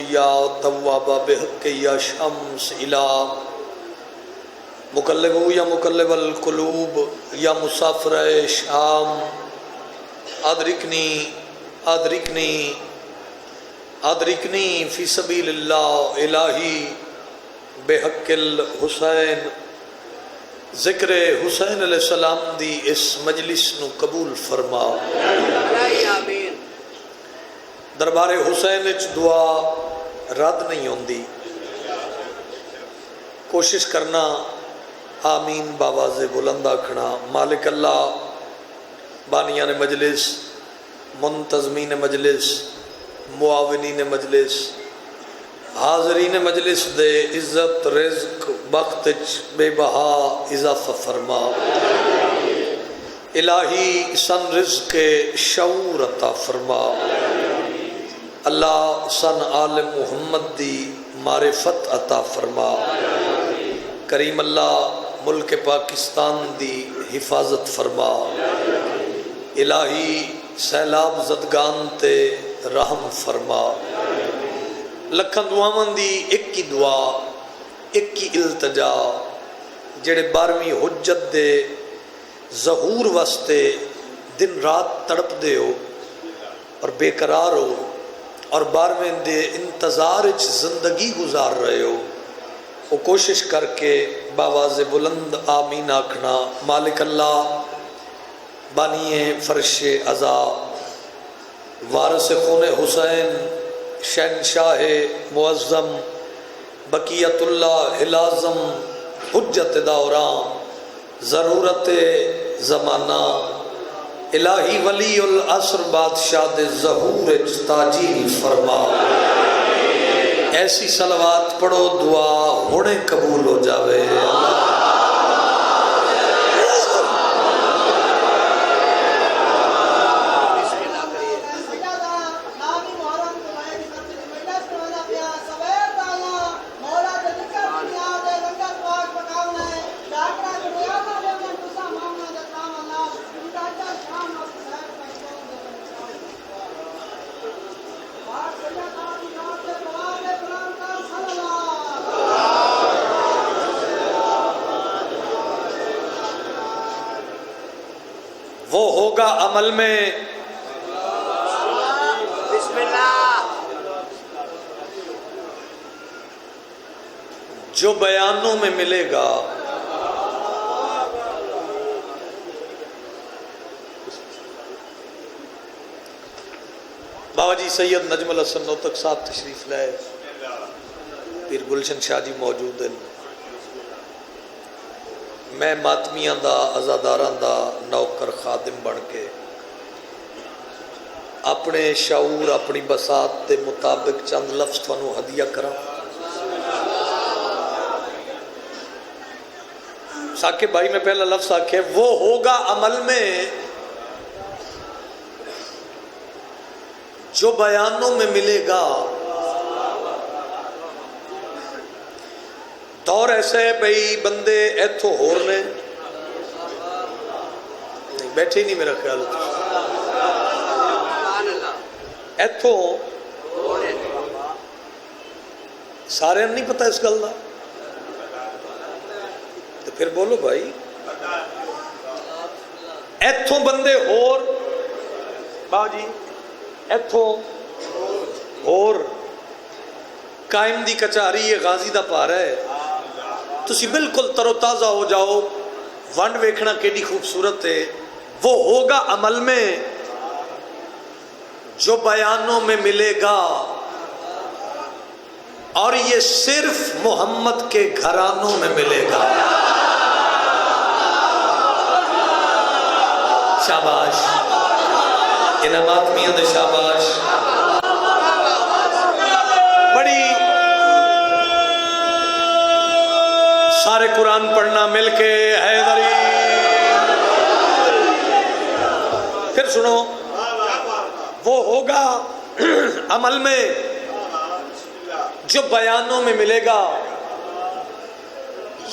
یا تواب بحق یا شمس الہ مقلب یا مقلب القلوب یا مسافر شام ادرکنی ادرکنی ادرکنی فی سبیل اللہ الہی بحق الحسین ذکر حسین علیہ السلام دی اس مجلس نو قبول فرما دربار حسین وچ دعا رد نہیں ہوندی کوشش کرنا آمین باواز بلند آکھنا مالک اللہ بانیان مجلس منتظمین مجلس معاونین مجلس حاضرین مجلس دے عزت رزق بخت بے بہا اضافہ فرما الہی سن رزق شعور عطا فرما اللہ سن آل محمد دی معرفت عطا فرما کریم اللہ ملک پاکستان دی حفاظت فرما الہی سیلاب زدگان تے رحم فرما لکھن دعاواں دی ایک کی دعا ایک کی التجا جڑے 12ویں حجت دے ظہور واسطے دن رات تڑپ دے ہو اور بے قرار ہو اور 12ویں دے انتظار اچ زندگی گزار رہے ہو وہ کوشش کر کے باواز بلند آمین آکھنا مالک اللہ بانی فرش عزا وارث خون حسین شہنشاہ معظم بقیت اللہ لازم حجت دوران ضرورت زمانہ الہی ولی العصر بادشاہ دے ظہور تاجیل فرما ایسی صلوات پڑھو دعا ہونے قبول ہو جاوے وہ ہوگا عمل میں بسم اللہ جو بیانوں میں ملے گا بابا جی سید نجم الحسن نوتک صاحب تشریف لائے پیر گلشن شاہ جی موجود ہیں میں ماتمیاں دا عزاداراں دا نوکر خادم بن کے اپنے شعور اپنی بساط دے مطابق چند لفظ تھانوں ہدیہ کراں ساکے بھائی میں پہلا لفظ آکھے وہ ہوگا عمل میں جو بیانوں میں ملے گا دور ایسے ہے بھئی بندے ایتھو ہور نے نہیں بیٹھے نہیں میرا خیال ایتھو سارے نہیں پتہ اس گل دا تو پھر بولو بھائی ایتھو بندے ہور باو جی ایتھو ہور قائم دی کچاری یہ غازی دا پارا ہے تسی بالکل تر و تازہ ہو جاؤ ونڈ ویکھنا کیڑی خوبصورت ہے وہ ہوگا عمل میں جو بیانوں میں ملے گا اور یہ صرف محمد کے گھرانوں میں ملے گا شاباش انعامات میاں دے شاباش بڑی سارے قرآن پڑھنا مل کے حیدری پھر سنو وہ ہوگا عمل میں جو بیانوں میں ملے گا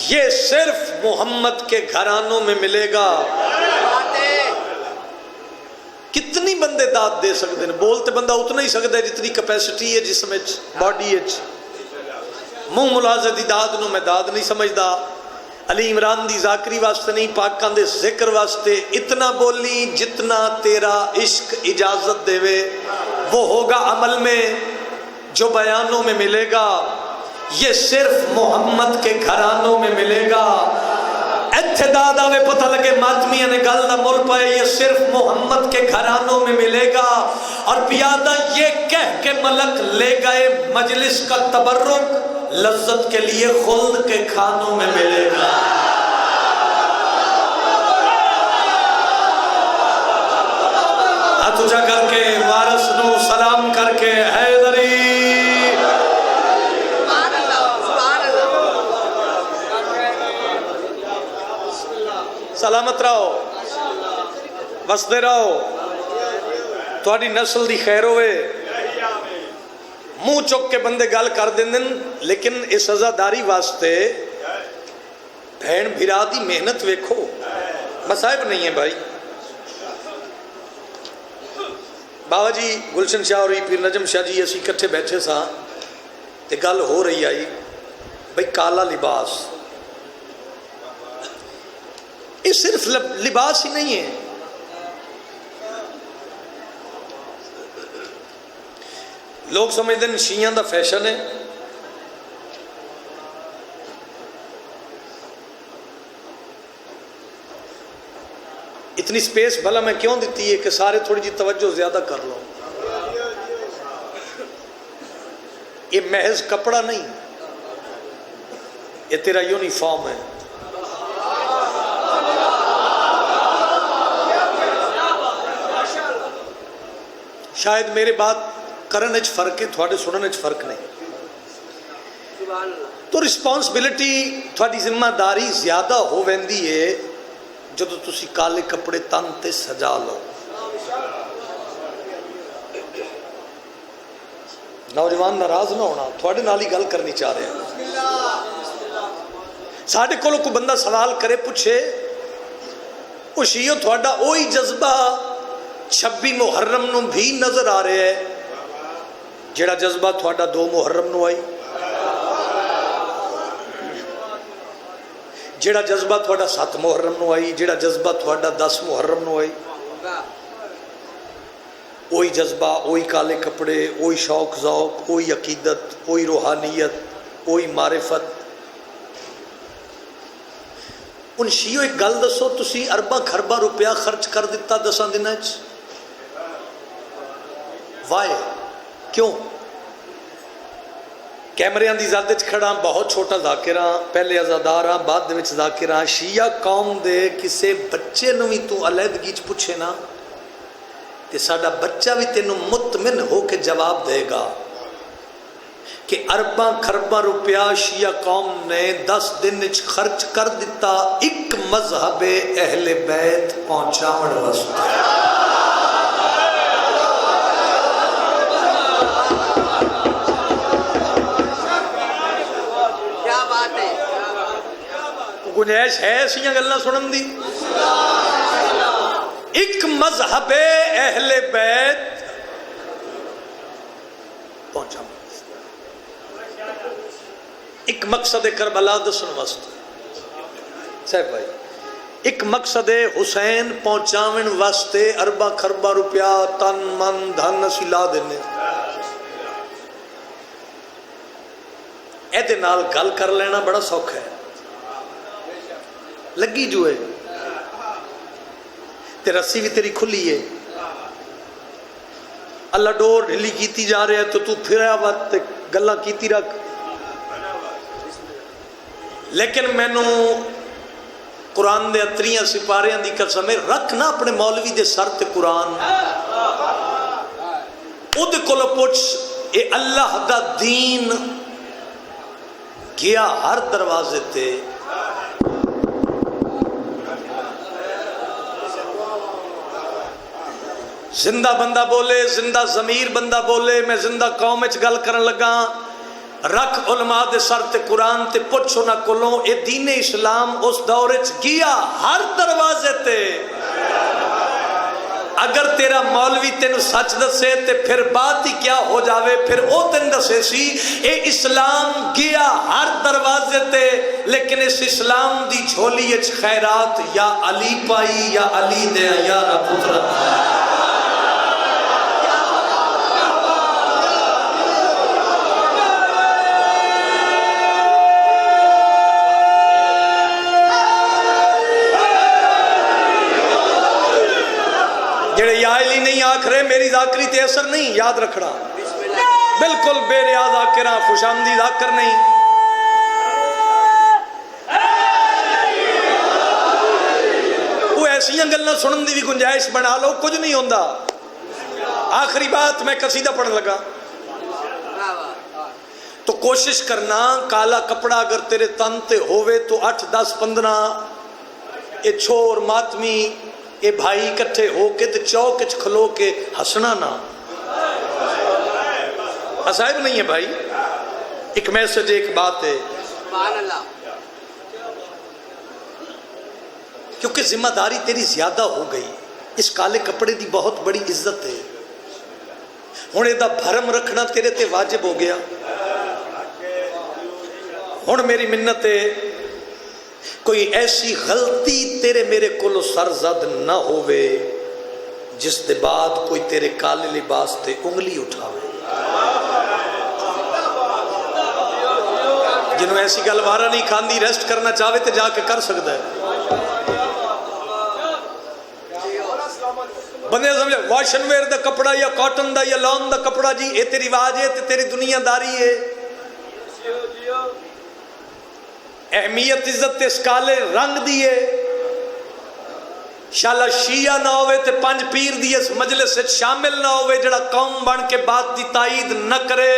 یہ صرف محمد کے گھرانوں میں ملے گا کتنی بندے داد دے سکتے ہیں. بول تے بندہ اتنا ہی سکتا ہے جتنی کیپیسٹی ہے جسم وچ باڈی وچ. منہ ملازے دی داد نو میں داد نہیں سمجھدا. علی عمران دی ذاکری واسطے نہیں, پاکاں دے ذکر واسطے. اتنا بولی جتنا تیرا عشق اجازت دے وے, وہ ہوگا عمل میں جو بیانوں میں ملے گا. یہ صرف محمد کے گھرانوں میں ملے گا. ایتھے دادا میں پتہ لگے ماتمیاں نے گل نہ مل پائے, یہ صرف محمد کے گھرانوں میں ملے گا. اور پیادہ یہ کہہ کے ملک لے گئے مجلس کا تبرک, لذت کے لیے خلد کے کھانوں میں ملے گا. ہاتھ اونچا کر کے وارث نو سلام کر کے حیدری سلامت رہو, وسدے رہو, تھوڑی نسل دی خیر ہوئے. منہ چک کے بندے گل کر دیں, لیکن اس عزاداری واسطے بہن بھرا دی محنت ویکھو. مصائب نہیں ہے بھائی. بابا جی گلشن شاہ اور پیر نجم شاہ جی اسی کٹھے بیٹھے سا تے گل ہو رہی آئی بھائی کالا لباس. یہ صرف لباس ہی نہیں ہے, لوگ سمجھتے ہیں شیعہ دا فیشن ہے. اتنی سپیس بھلا میں کیوں دیتی ہے کہ سارے تھوڑی جی توجہ زیادہ کر لو. یہ محض کپڑا نہیں, یہ تیرا یونیفارم ہے. شاید میرے بات کرنے چ فرق ہے, تھوڑے سننے چ فرق نہیں. تو رسپانسبلٹی تھوڑی ذمہ داری زیادہ ہو ویندی ہے جدو تسی کالے کپڑے تن تے سجا لو. نوجوان ناراض نہ ہونا, تھوڑے نال ہی گل کرنی چاہ رہے ہیں. ساڈے کولوں کوئی بندہ سوال کرے پوچھے او شیعو تھوڑا وہی جذبہ 26 محرم نو بھی نظر آ رہے ہے جیڑا جذبہ تھوڑا 2 محرم نو آئی, جیڑا جذبہ تھوڑا 7 محرم نو آئی, جیڑا جذبہ تھوڑا 10 محرم نو آئی. وہی جذبہ, وہی کالے کپڑے, وہی شوق ذوق, وہی عقیدت, وہی روحانیت, وہی معرفت. ان شیعو ایک گل دسو, تسی ارباں خرباں روپیہ خرچ کر دیتا 10 دنوں چ, وائے کیوں؟ کیمریاں دی ذات وچ کھڑا, بہت چھوٹا ذاکر ہاں, پہلے عزادار ہاں, بعد دے وچ ذاکر ہاں. شیعہ قوم دے کسے بچے نو بھی تو علیحدگی چ پوچھے نا تے ساڈا بچہ بھی تینوں مطمئن ہو کے جواب دے گا کہ ارباں خرباں روپیہ شیعہ قوم نے 10 دن وچ خرچ کر دیتا ایک مذہب اہل بیت پہنچاون واسطے. گنجائش ہے ایسیاں گلنا سنن دی؟ ایک مذہب اہل بیت پہنچا, ایک مقصد کربلا دسن واسطے. صاحب بھائی ایک مقصد حسین پہنچاون واسطے ارباں خرباں روپیہ تن من دھن اسی لا دینے. ایدے نال گل کر لینا بڑا سوکھا ہے, لگی جو ہے تے رسی بھی تیری کھلی ہے, اللہ ڈور ڈھلی کیتی جا رہے ہے تو پھریا وقت گلہ کیتی رکھ. لیکن میں نو قرآن دے 3 سپاریاں دی قسم ہے, رکھنا اپنے مولوی دے سر تے قرآن, او دے کولو پوچھ اے اللہ دا دین گیا ہر دروازے تے. زندہ بندہ بولے, زندہ ضمیر بندہ بولے, میں زندہ قوم وچ گل کرن لگا, رکھ علماء دے سر تے قرآن تے پوچھو نہ کولوں اے دین اسلام اس دور وچ گیا ہر دروازے تے. اگر تیرا مولوی تینو سچ دسے تے پھر بات ہی کیا ہو جاوے، پھر او تین دسے سی اے اسلام گیا ہر دروازے تے، لیکن اس اسلام دی جھولی اچ خیرات یا علی پائی یا علی دے یارا پترا۔ جڑے یا علی نہیں آکھ رہے میری ذاکری تے اثر نہیں، یاد رکھنا بالکل بے ریاض آکرہ خوش آمدید آکر نہیں۔ وہ ایسی گلنا سنن دی بھی گنجائش بنا لو، کچھ نہیں ہوندا۔ آخری بات میں قصیدہ پڑھن لگا، تو کوشش کرنا کالا کپڑا اگر تیرے تن تے ہوئے تو 8 10 15 اے چھوڑ ماتمی اے بھائی کٹھے ہو کے تے چوک اچ کھلو کے ہسنا نہ۔ عصائب نہیں ہے بھائی، ایک میسج ایک بات ہے، کیونکہ ذمہ داری تیری زیادہ ہو گئی، اس کالے کپڑے دی بہت بڑی عزت ہے، ہن ادا بھرم رکھنا تیرے تے واجب ہو گیا۔ ہن میری منت ہے کوئی ایسی غلطی تیرے میرے کولو سرزد نہ ہوئے جس دے بعد کوئی تیرے کالے لباس تے انگلی اٹھاوے۔ جنہوں ایسی گل وارا نہیں کھاندی ریسٹ کرنا چاہوے تے جا کے کر سکتا ہے۔ بندے سمجھے واشن ویئر دا کپڑا یا کاٹن دا یا لون دا کپڑا جی اے تیری واج ہے تے تیری دنیا داری ہے۔ اہمیت عزت اس کالے رنگ دیئے، شالا شیعہ نہ ہوئے تے 5 پیر دیئے اس مجلس سے شامل نہ ہوئے جڑا قوم بن کے بات دی تائید نہ کرے۔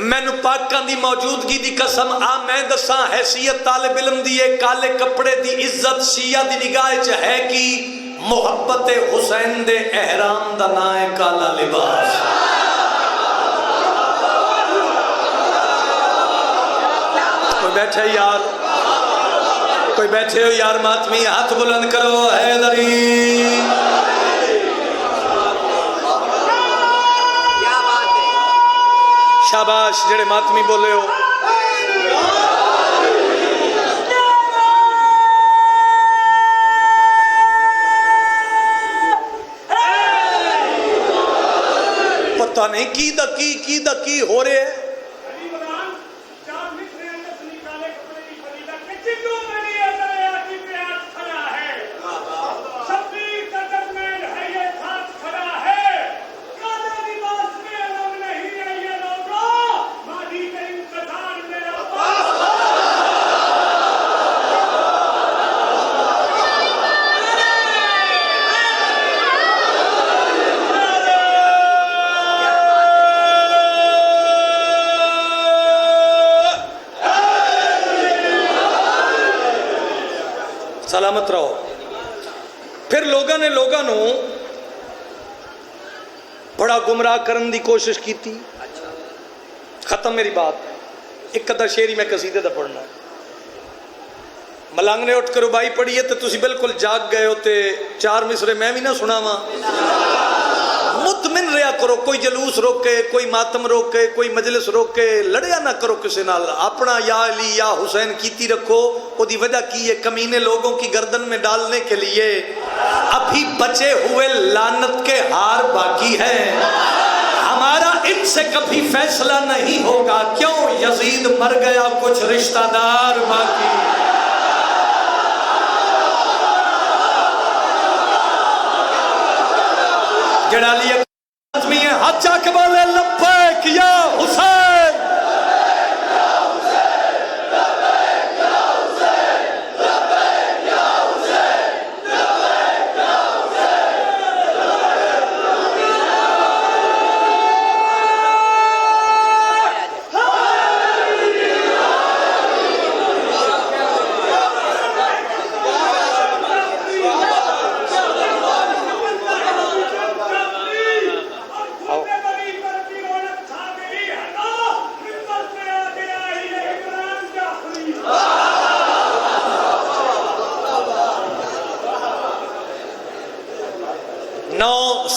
میں نو پاکان دی موجودگی دی قسم میں دساں حیثیت طالب علم دیئے کالے کپڑے دی عزت شیعہ دی نگاہ چ ہے کی محبت حسین دے احرام دا نائے کالا لباس۔ کوئی بیٹھے یار، کوئی بیٹھے ہو یار ماتمی ہاتھ بلند کرو حیدری۔ شاباش جڑے ماتمی بولے ہو۔ پتہ نہیں کی دا کی ہو رہے ہیں۔ سلامت رہو۔ پھر لوگاں نے بڑا گمراہ کرن دی کوشش کی تھی۔ ختم میری بات، ایک قدر شیری میں قصیدے دا پڑھنا ہے۔ ملانگ نے اٹھ کر ربائی پڑھی ہے تو تسی بالکل جاگ گئے ہوتے 4 مصرے میں بھی نہ سنا ماں۔ مطمئن رہا کرو، کوئی جلوس روکے، کوئی ماتم روکے، کوئی مجلس روکے، لڑیا نہ کرو کسی نال، اپنا یا علی یا حسین کیتی رکھو۔ وہ دی وجہ کی ہے کمینے لوگوں کی گردن میں ڈالنے کے لیے ابھی بچے ہوئے لعنت کے ہار باقی ہیں، ہمارا ان سے کبھی فیصلہ نہیں ہوگا، کیوں یزید مر گیا کچھ رشتہ دار باقی۔ جڑا لیا آدمی ہے ہاتھ جا کے بولے لبیک یا حسین،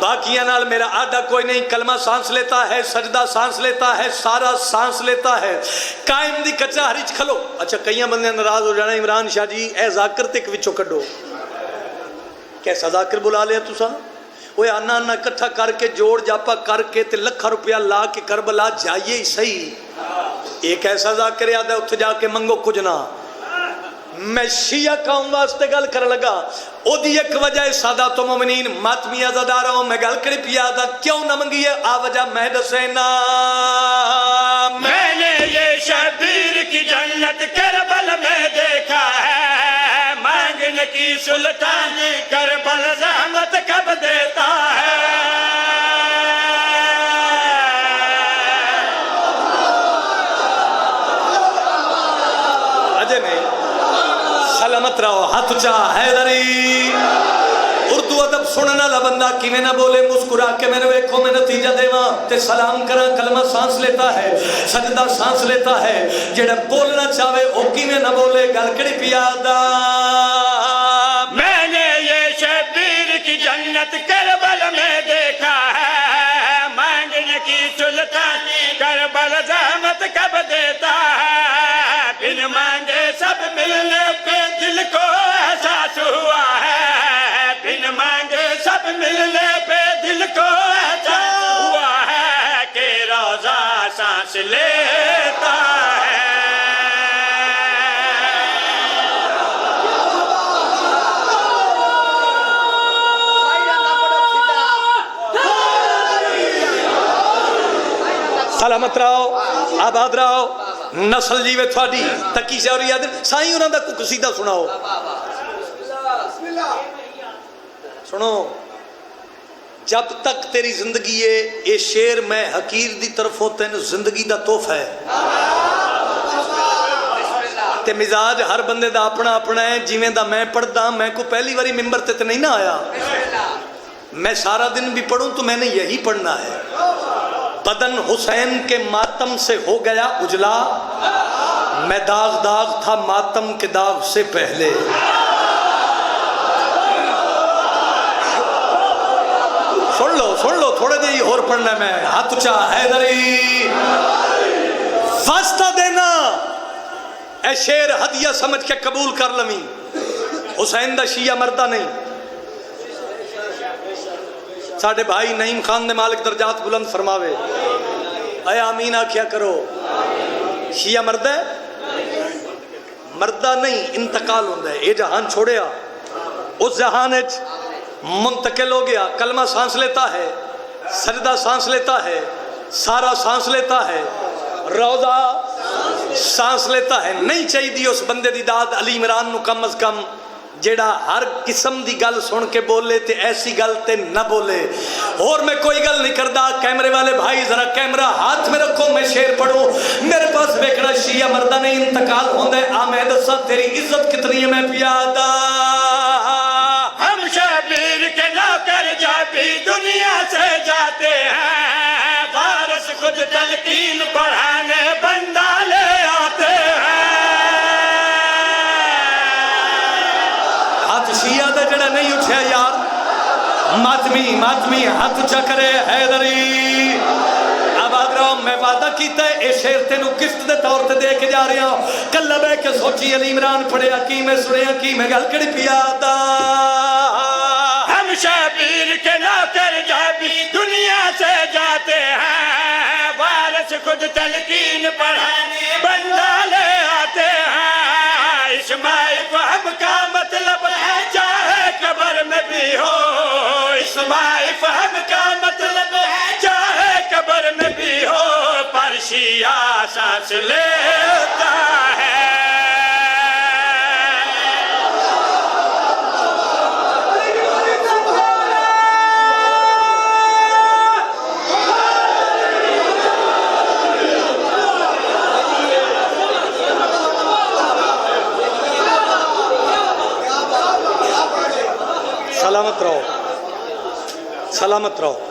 باقیاں نال میرا آڈا کوئی نہیں. کلمہ سانس لیتا ہے, سجدہ سانس لیتا ہے, سارا سانس لیتا ہے. قائم دی کچہری چ کھلو. اچھا کئیاں بندے ناراض ہو جانا عمران شاہ جی اے ذاکر تے وچوں کڈو. کیسا ذاکر بلا لیا تساں؟ وہ آنا آنا کٹھا کر کے جوڑ جاپا کر کے تے لکھا روپیہ لا کے کربلا جائیے ہی صحیح. ایک ایسا ذاکر یاد ہے اتھے جا کے منگو کچھ نہ. میں شیعہ قوم واسطے گل کر لگا. او دی ایک وجہ سادات و مومنین ماتمی ازادارہ ہوں میں گل کری پیادا کیوں نہ منگی ہے آ وجہ میں دسینا. میں نے یہ شبیر کی جنت کربل میں دیکھا ہے, مانگنے کی سلطان کربل زحمت کب دیتا ہے. اجے نہیں سلامت رہو ہاتھ چاہ حیدری. اردو ادب سننا لا بندہ کی میں نہ بولے مسکرا کے میں نے ویکھو میں نتیجہ دیواں تے سلام کرا. کلمہ سانس لیتا ہے, سجدہ سانس لیتا ہے. جڑا بولنا چاہے او کی میں نہ بولے گل کڑی پیادا. میں نے یہ شبیر کی جنت کربل میں دیکھا ہے, مانگنے کی سلطان کربل زحمت کب دیتا ہے. بن مانگے سب ملنے پہ دل کو احساس ہوا ہے, بن مانگے سب ملنے پہ دل کو احساس ہوا ہے کہ روزہ سانس لیتا ہے. سلامت رہو آباد رہو نسل جیوے تھوڑی تکی سے اور یاد سائیں انہوں دا کو قصیدہ سناؤ. سنو جب تک تیری زندگی ہے اے شیر میں حقیر دی طرف ہوتے ہیں زندگی دا توف ہے. تے مزاج ہر بندے دا اپنا اپنا ہے. جیویں دا میں پڑھدا میں کو پہلی واری ممبر تے نہیں نہ آیا. میں سارا دن بھی پڑھوں تو میں نے یہی پڑھنا ہے. بدن حسین کے ماتم سے ہو گیا اجلا, میں داغ داغ تھا ماتم کے داغ سے پہلے. سن لو تھوڑے دے ہی اور پڑھنا میں. ہاتھ چاہ حیدری فاستہ دینا اے شیر ہدیہ سمجھ کے قبول کر لمی. حسین دا شیعہ مردہ نہیں. ساڑھے بھائی نعیم خان دے مالک درجات بلند فرماوے اے آمین آکھیا کرو. شیعہ مردہ ہے مردہ نہیں انتقال ہوندہ ہے. اے جہان چھوڑیا اس جہان منتقل ہو گیا. کلمہ سانس لیتا ہے, سجدہ سانس لیتا ہے, سارا سانس لیتا ہے, روضہ سانس لیتا ہے. نہیں چاہیے دی اس بندے دی داد علی عمران نو کم از کم جیڑا ہر قسم دی گل سن کے بولے تے ایسی گل تے نہ بولے. اور میں کوئی گل نہیں کردا. کیمرے والے بھائی ذرا کیمرہ ہاتھ میں رکھو میں شیر پڑھوں. میرے پاس ویکھنا شیعہ مردہ نہیں انتقال ہوندہ ہے. میں دسا تیری عزت کتنی ہے میں پیادا. ہم شبیر کے نوکر جب بھی دنیا سے جاتے ہیں, وارث خود تلقین پڑھانے بندہ لے آتے ہیں. ہاتھ شیعہ دا جڑا نہیں اٹھیا یار ماتمی ہاتھ چکرے حیدری. آباد رہو میں وعدہ کیتا ہے اے شیر تینوں قسط دے طور تے دے کے جا رہا ہوں. کلہ بے کے سوچی علی عمران پڑھیا کی میں سنیا کی میں گل کڑی پیادا. ہم شبیر کے نوکر جب بھی دنیا سے جاتے ہیں, وارث خود تلقین پڑھانے بندہ لے آتے ہیں. اسماعیل فہم کا مطلب ہے چاہے قبر میں بھی ہو. اسماعیل فہم کا مطلب ہے چاہے قبر میں بھی ہو, پر شیعہ سانس لیتا ہے. سلامت رہو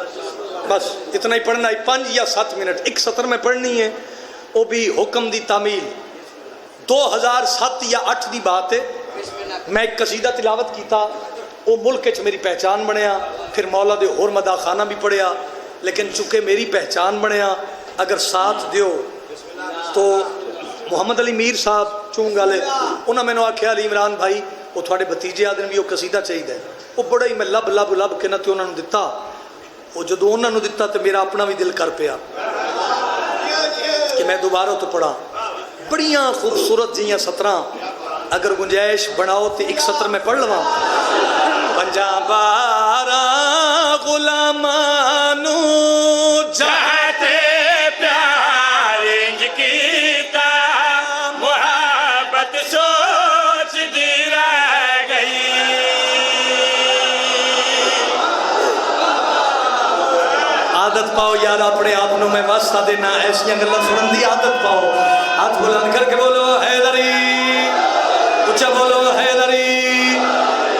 بس اتنا ہی پڑھنا ہے. 5 یا 7 منٹ ایک سطر میں پڑھنی ہے. وہ بھی حکم دی تعمیل 2007 یا 8 دی بات ہے. میں ایک قصیدہ تلاوت کیتا وہ ملک چ میری پہچان بنیا. پھر مولا دے ہور مداح خانہ بھی پڑھیا, لیکن چونکہ میری پہچان بنیا, اگر ساتھ دیو تو محمد علی میر صاحب چونگ والے انہوں نے آخیا علی عمران بھائی وہ تھوڑے بھتیجے آدھے بھی وہ قصیدہ چاہیے, وہ بڑا ہی میں لب لب لب کے نہ انہوں نے دتا. وہ جدو انہوں نے دتا تو میرا اپنا بھی دل کر پیا کہ میں دوبارہ تو پڑھا. بڑیاں خوبصورت جیاں سطراں, اگر گنجائش بناؤ تو ایک سطر میں پڑھ لواں. پنجاں بارہ غلامانو چاہتے پیار انج کیتا محبت سوچ دی رہ گئی. عادت پاؤ یار اپنے آپ نو میں واسطہ دینا, ایسیاں گلاں سنن دی عادت پاؤ. ہاتھ بلند کر کے بولو حیدری, اچھا بولو حیدری,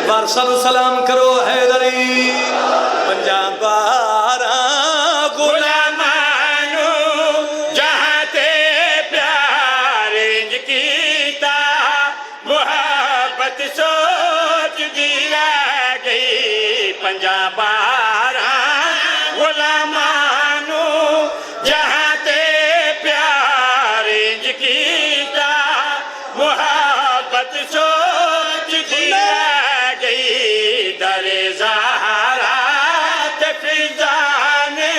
وارثاں نو سلام کرو حیدری. پنجاں بارہ غلامانو جہاں تے پیار انج کیتا محبت سوچ دی رہ گئی. پنجاں بارہ غلامانو جہاں تے پیار انج کیتا محبت سوچ دی رہ گئی. در زہرا تے فضا نے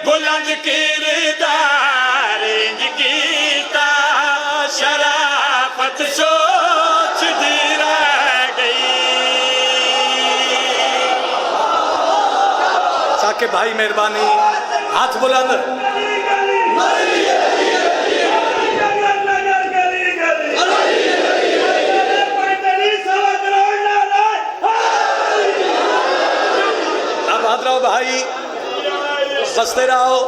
بلند کردار انج کیتا شرافت سوچ دی رہ گئی. ساکے بھائی مہربانی, ہاتھ بلند. اب ہاتھ رہو بھائی, بستے رہو.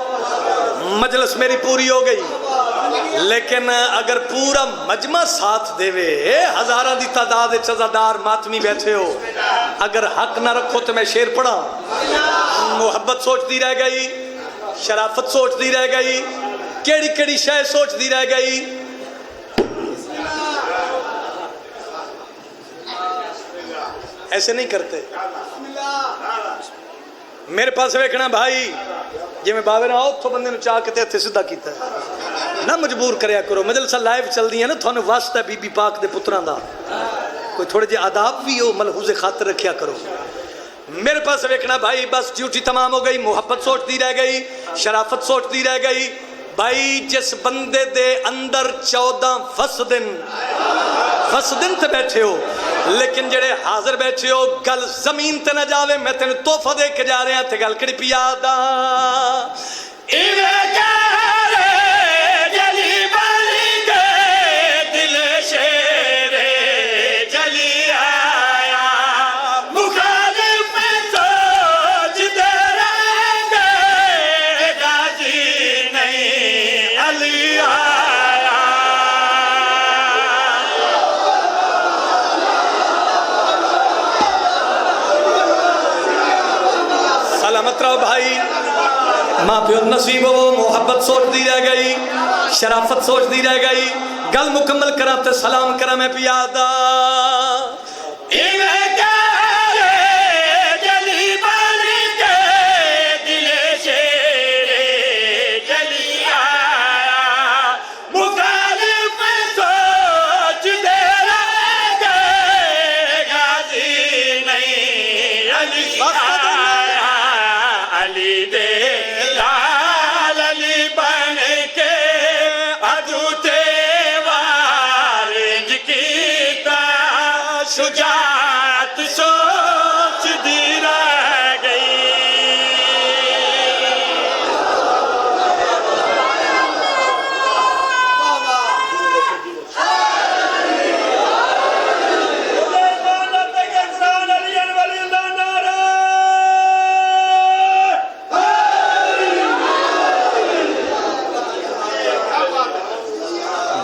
مجلس میری پوری ہو گئی, لیکن اگر پورا مجمع ساتھ دے وے, ہزاراں دی تعداد عزادار ماتمی بیٹھے ہو, اگر حق نہ رکھو تو میں شعر پڑھا. محبت سوچتی رہ گئی, شرافت سوچتی رہ گئی, کیڑی کیڑی شے سوچتی رہ گئی. ایسے نہیں کرتے. میرے پاس ویکھنا بھائی, جی میں باوے نہ آؤ تو بندے نے چاہ کے ہتھے سدھا کیتا ہے, نہ مجبور کریا کرو. مجلسہ لائیو چل دی ہے نا, تھانوں واسطہ بی بی پاک دے پتراں دا کوئی تھوڑے جے آداب بھی ہو, ملحوظ خاطر رکھیا کرو. میرے پاس ویکھنا بھائی, بس ڈیوٹی تمام ہو گئی. محبت سوچتی رہ گئی, شرافت سوچتی رہ گئی. بھائی جس بندے دے اندر 14 فسدن تے بیٹھے ہو, لیکن جڑے حاضر بیٹھے ہو گل زمین تے نہ جاوے, میں تینوں تحفہ دے کے جا رہے ہیں. تے گل کڑی پیا دا جلی باری کے دل شیر جلی آیا مخالف سوچ دے رہ گئے غازی نہیں علی آیا. سلامت رہو بھائی. ماں پیو نصیب ہو, محبت سوچتی رہ گئی, شرافت سوچتی رہ گئی. گل مکمل کرا تے سلام کرا میں پیادا. جلی باری کے دل شیر جلی آیا مخالف سوچ دے رہ گئے غازی نہیں علی آیا. علی دے لال علی بن کے ادھوتے وارج کیتا شجاعت سوچ دی رہ گئی.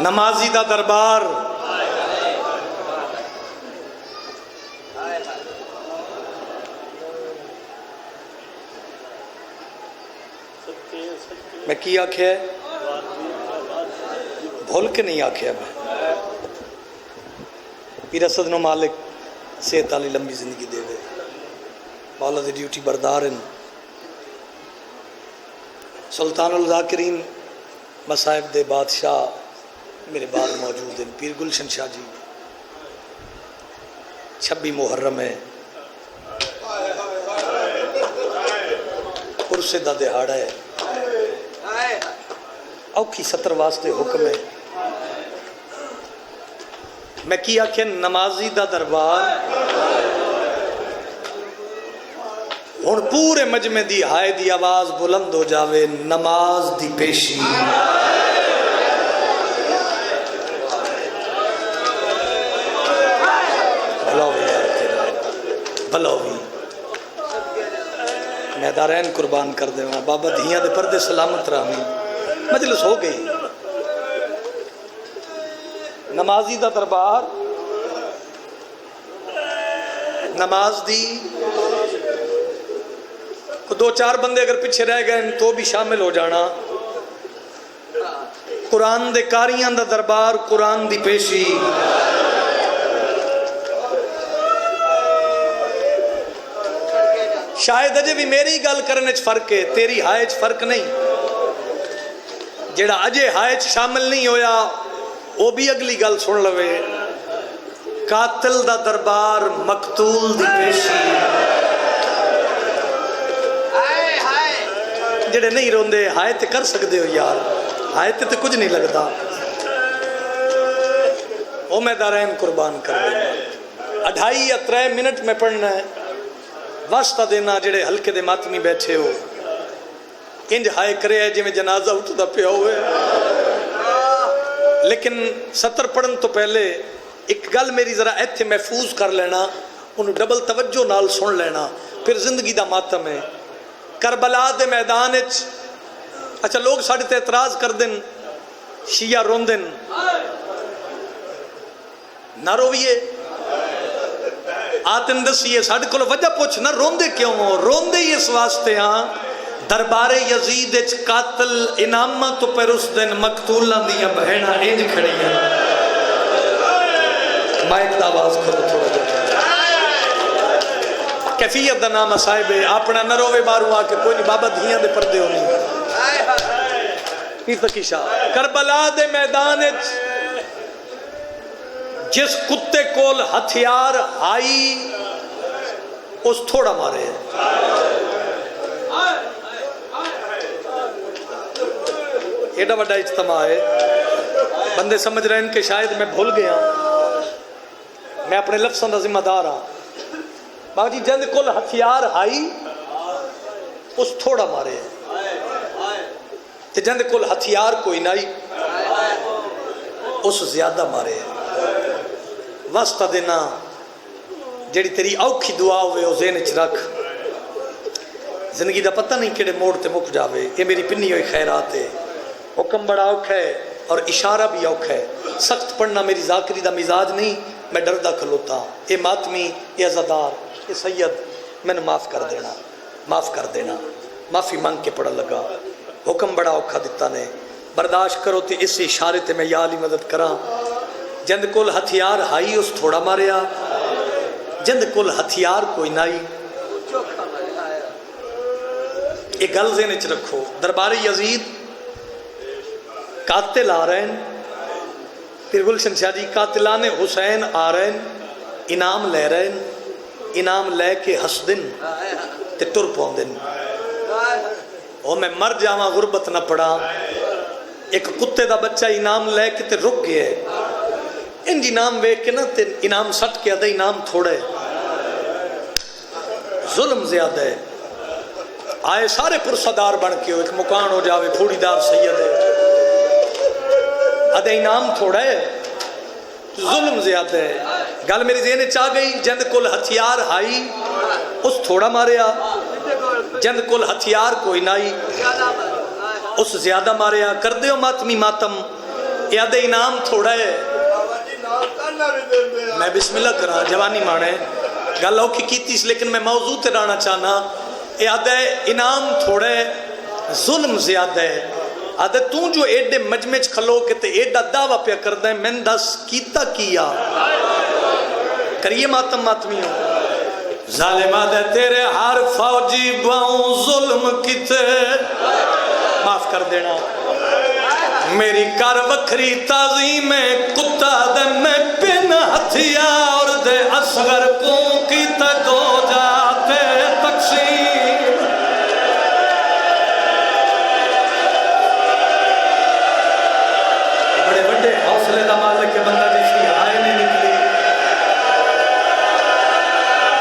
نمازی دا دربار, میں کی آکھیا ہے, بھول کے نہیں آکھیا میں. پیر اسد نو مالک صحت والی لمبی زندگی دے. مولا دی ڈیوٹی بردار ہیں. سلطان الذاکرین مصائب دے بادشاہ میرے بعد موجود ہیں. پیر گلشن شاہ جی 26 محرم ہے, عرصے دا دہاڑا ہے, اوکھی 70 واسطے حکم ہے. میں کیا کہ نمازی دا دربار ہن پورے مجمع دی ہائے دی آواز بلند ہو جاوے, نماز دی پیشی. بھلوی میں دارین قربان کر دے ہوں. بابا دھیاں دے پردے سلامت رہی. مجلس ہو گئی. نمازی دا دربار نماز دی کو 2-4 بندے اگر پیچھے رہ گئے تو بھی شامل ہو جانا. قرآن دے کاریاں دا دربار, قرآن دی پیشی. شاید اجے بھی میری گل کرنے چ فرق ہے, تیری ہائے چ فرق نہیں. جیڑا اجے ہائے چ شامل نہیں ہویا وہ بھی اگلی گل سن لوے. قاتل دا دربار, مقتول دی پیشی. جڑے نہیں روندے ہائے تے کر سکتے ہو یار, ہائے تے کچھ نہیں لگتا. او میں دارین قربان کر دینا. 2.5 یا 3 منٹ میں پڑھنا ہے. واسطہ دینا جڑے ہلکے دے ماتمی بیٹھے ہو, انج ہائے کرے ہے جی میں جنازہ اٹھتا پیا ہوئے. لیکن 70 پڑھن تو پہلے ایک گل میری ذرا ایتھے محفوظ کر لینا, انہوں ڈبل توجہ نال سن لینا. پھر زندگی دا ماتم ہے. کربلا دے میدان اچ اچھا لوگ ساڑھے تے اعتراض کر دن, شیعہ روندن. نہ رویے, آتن دسیے ساڑھے کو وجہ پوچھ نہ روندے کیوں ہو. روندے ہی اس واسطے ہاں دربار یزید اچ قاتل انامہ تو پر اس دن مقتولاں دیاں بہناں انج کھڑی ہیں. مائک دا آواز کرو تھوڑا جا. کیفیت دا نام صاحب ہے. اپنا نہ روے باروں آ کے کوئی نہیں, بابا دھیاں دے پردے ہونی. پیر تقی شاہ کربلا دے میدان اچ جس کتے کول ہتھیار آئی اس تھوڑا مارے. ایڈا بڑا اجتماع ہے. بندے سمجھ رہے ہیں کہ شاید میں بھول گیا, میں اپنے لفظوں کا ذمہ دار ہاں. بابا جی جند کول ہتھیار آئی اس تھوڑا مارے, تے جند کول ہتھیار کوئی نائی اس زیادہ مارے. واسطہ دینا جیڑی تیری اوکھی دعا ہوئے وہ ذہن چ رکھ. زندگی دا پتہ نہیں کیڑے موڑ تے مک جاوے. یہ میری پنی ہوئی خیرات ہے. حکم بڑا اوکھا ہے اور اشارہ بھی اوکھا ہے. سخت پڑھنا میری ذاکری دا مزاج نہیں, میں ڈردہ کھلوتا. اے ماتمی, اے عزادار, اے سید, میں نے معاف کر دینا, معاف کر دینا. معافی مانگ کے پڑھا لگا. حکم بڑا اوکھا دیتا نے, برداشت کرو تے اس اشارے تے میں یا علی مدد کراں. جند کول ہتھیار ہائی اس تھوڑا ماریا, جند کول ہتھیار کوئی نائی. ایک گل ذہن وچ رکھو, دربار یزید قاتل آ رہے ہیں. پھر گلشن شاہ جی قاتلان حسین آ رہے ہیں, انعام لے رہے ہیں. انعام لے کے ہسدن تے ٹر پوندن. او میں مر جاواں غربت نہ پڑا. ایک کتے دا بچہ انعام لے کے تے رک گیا ہے. انج انعام ویک کے نا تے انعام سٹ کے آدھا انعام تھوڑا ہے. ظلم زیادہ ہے. آئے سارے پرصدار بن کے ہو, ایک مکان ہو جاوے پھوڑی دار سید ہے, آدھا انعام تھوڑا ہے. ظلم زیادہ ہے. گل میری ذہن چاہ گئی. جند کل ہتھیار ہائی اس تھوڑا ماریا, جند کل ہتھیار کوئی نائی اس زیادہ ماریا. کر دیو ماتمی ماتم, یہ آدھے انعام تھوڑا ہے. میں بسم اللہ کرا جوانی مانے گل اوکھی کیتی اس, لیکن میں موضوع تے لانا چاہنا. یہ آدھے انعام تھوڑا ہے, ظلم زیادہ ہے. آدھے تو جو ایڈے مجمع چ کھلو کے تے ایڈا دعویٰ پیا کردا ہے, میں دس کیتا کیا کریے ماتم ماتمیوں. ظالمہ دے تیرے ہر فوجی باؤں ظلم کیتے معاف کر دینا میری کر وکھری تعظیم کتا دے میں بن ہتھیار دے اصغر کو کی تک ہو جاتے تقسیم بڑے بڑے حوصلے دا مالک کے بندہ جیسی ہائے نہیں نکلی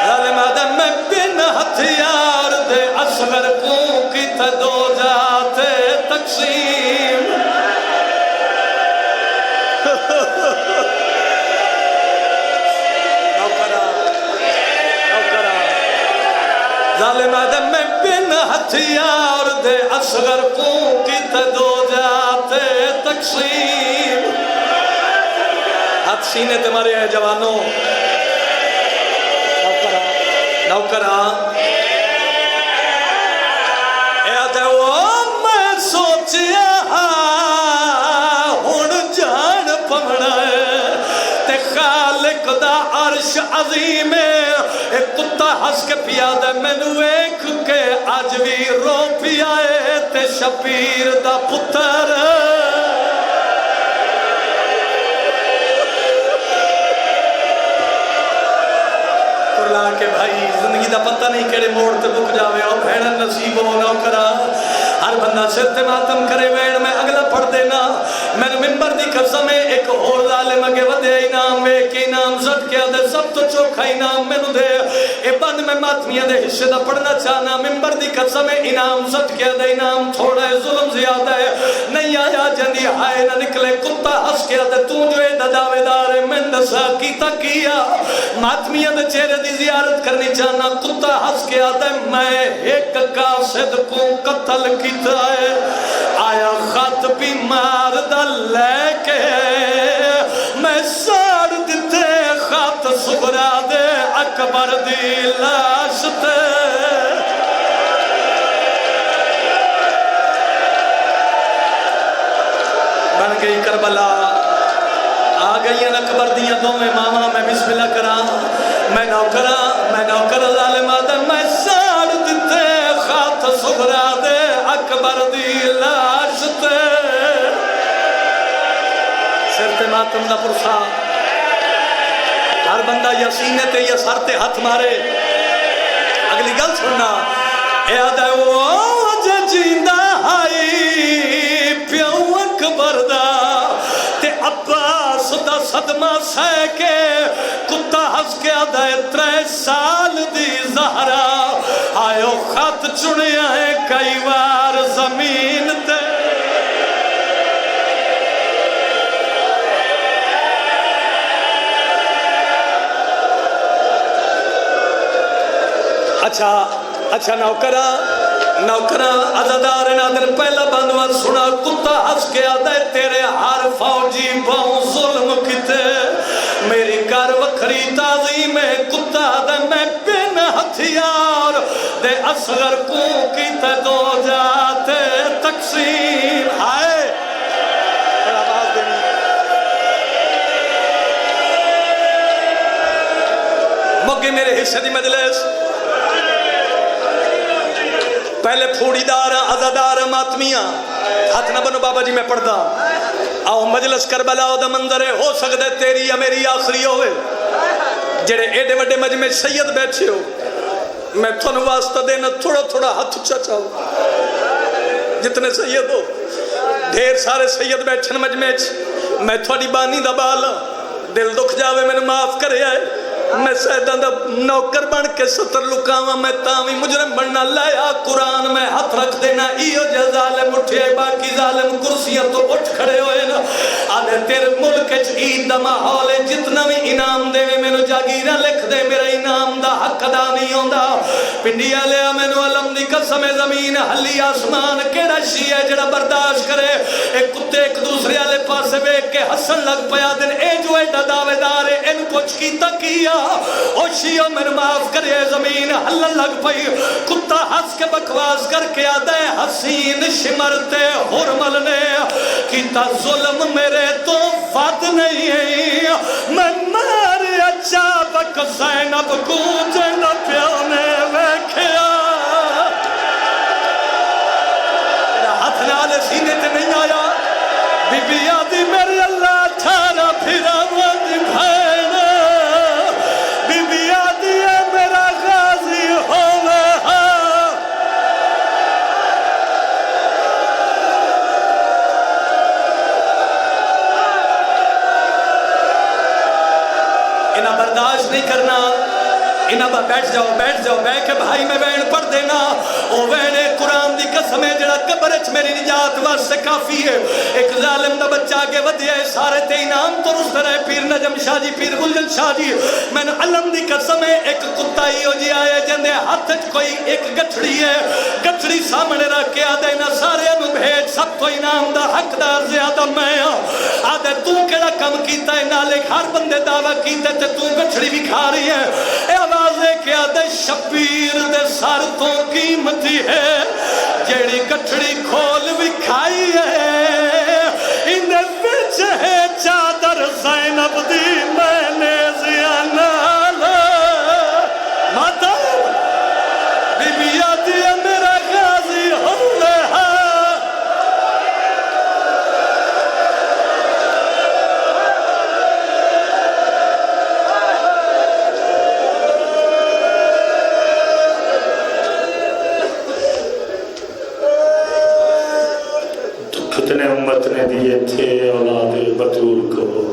ظالمہ دے میں بن ہتھیار دے اصغر کو کی تک ہو جاتے تقسیم ظالم آدم میں بن ہتھیار دے اصغر کو کی تدو جاتے تقسیم ہاتھ سینے تمہارے ہیں جوانوں نوکرہ اے آدھے وہ میں سوچیا ہون جان پمنا ہے تے خالق دا عرش عظیم ہے ایک کتا ہس کے پیا دے مینو ایک کے آج بھی رو پیا ہے تے شبیر دا پتر کرلا کے بھائی زندگی دا پتہ نہیں کیڑے موڑ تے بک جاوے اور بھیڑا نصیب ہو نہ کرا ہر بندہ سر تے ماتم کرے وین میں اگلا پڑھ دینا میں ممبر دی قسم ایک اور ظالم اگے ودے انعام ایک انعام زد کیا دے سب تو چوکھا انعام میں نو دے اے بند میں ماتمیاں دے حصے دا پڑھنا چاہنا ممبر دی قسم انعام زد کیا دے انعام تھوڑا ہے ظلم زیادہ ہے نہیں آیا جندی ہائے نہ نکلے کتا ہس کیا دے تو جو اے دعوے دار ہے میں دسا کیتا کیا ماتمیاں دے چہرے دی زیارت کرنی چاہنا کتا ہس کیا دے میں ایک قاصد کو قتل کیتا ہے آیا خط بھی مار دا لے کے میں ساڑ دیتے خط سبرا دے اکبر دی لاش تے بن گئی کربلا آ گئی اکبر دیاں دو میں ماما میں بسم اللہ کرا میں نوکر ظالم آدم میں ساڑ دیتے خط سبرا دے اکبر دی لاش تے سر تے ماتم دا پرسا ہر بندہ یا سینے تے یا سر تے ہاتھ مارے اگلی گل سننا اے آدھا وہ جے جیندہ ہائی پیو اکبر دا تے عباس دا صدمہ سہ کے کتا ہس کے آدھا 3 سال دی زہرا آئیو خط چڑیا ہے کئی وار زمین تے اچھا نوکرہ عزادار نادر پہلا بندوان سنا کتا ہس کے آدھے تیرے ہر فوجی باؤں ظلم کتے میری کر وکھری تعظیم کتا دے میں بن ہتھیار دے اصغر کو کیتے دو جاتے تقسیم آئے بڑا باز دینی مگی میرے حصے دی مجلس پہلے پھوڑی دار عزادار ماتمیاں ہاتھ نہ بنو بابا جی میں پڑھ دا آؤ مجلس کربلا دا منظر ہے ہو سکتا ہے تیری یا میری آخری ہوئے جڑے ایڈے وڈے مجمع سید بیٹھے ہو میں تھنو واسطہ دینا تھوڑا ہاتھ چاہو جتنے سید ہو ڈھیر سارے سید بیٹھن مجمع میں تھوڑی بانی دا بالا دل دکھ جاوے میں نے معاف کرے آئے میں سیدان دا نوکر بن کے ستر لکاواں میں تاوی مجرم بننا لایا قرآن میں ہاتھ رکھ دینا ایو جا ظالم اٹھے باقی ظالم کرسیاں تو اٹھ کھڑے ہوئے نا آدھے تیرے ملک عید دا ماحول جتنا بھی انعام دے میں نو جاگیرہ لکھ دے میرا انعام دا حق دا نہیں ہوندہ پنڈیا لیا میں نو علم دی قسم زمین حلی آسمان کیڑا شیع ہے جڑا برداشت کرے ایک کتے ایک دوسرے آلے پاسے بیک کے حسن لگ پیا دن اے جو ایڈا دعوے دار ہے ان کچھ کی تکیہ او شیعہ میں معاف کرے زمین حلن لگ پئی کتا ہس کے بکواس کر کے آدھے حسین شمرتے حرمل نے کیتا ظلم میرے تو فات نہیں ہے میں مار اچھا بک زینب گونجے نہ پیو نے ویکھیا ہاتھ نال سینے تے نہیں آیا بی بی آدھی میرے اللہ ٹھارا پھرا ود بھین بی بی آدھی ہے میرا غازی ہوئے انہاں برداشت نہیں کرنا انہاں بیٹھ جاؤ بیٹھ کے بھائی میں وین پڑھ دینا او وین قرآن دی قسم ہے جڑا قبر وچ میری نجات واسطے کافی ہے ایک ظالم دا بچہ آگے ودیا ہے سارے تے انعام تو رس رہے پیر نجم شاہ جی پیر گلجن شاہ جی میں نے علم دی قسم ہے ایک کتا ہی ہو جی آئے جندے ہاتھ وچ کوئی ایک گٹھڑی ہے گٹھڑی سامنے رکھ کے آدھے نہ سارے انو بھیج سب تو انعام دا حقدار زیادہ میں آدھے تو کیڑا کم کیتا ہے نالے ہر بندے دعویٰ کیتا ہے تو گٹھڑی بھی کھا رہی ہے اے آواز ہے کہ آدھے شبیر دے سار تو قیمتی ہے جیڑی گٹھڑی کھول بھی کھائی ہے اندے وچ ہے چادر زینب دی میں نے زیانال ماتا بی بی آدھی ہے میرا غازی ہوئے کتنے امت نے دیے تھے اولاد بطول کو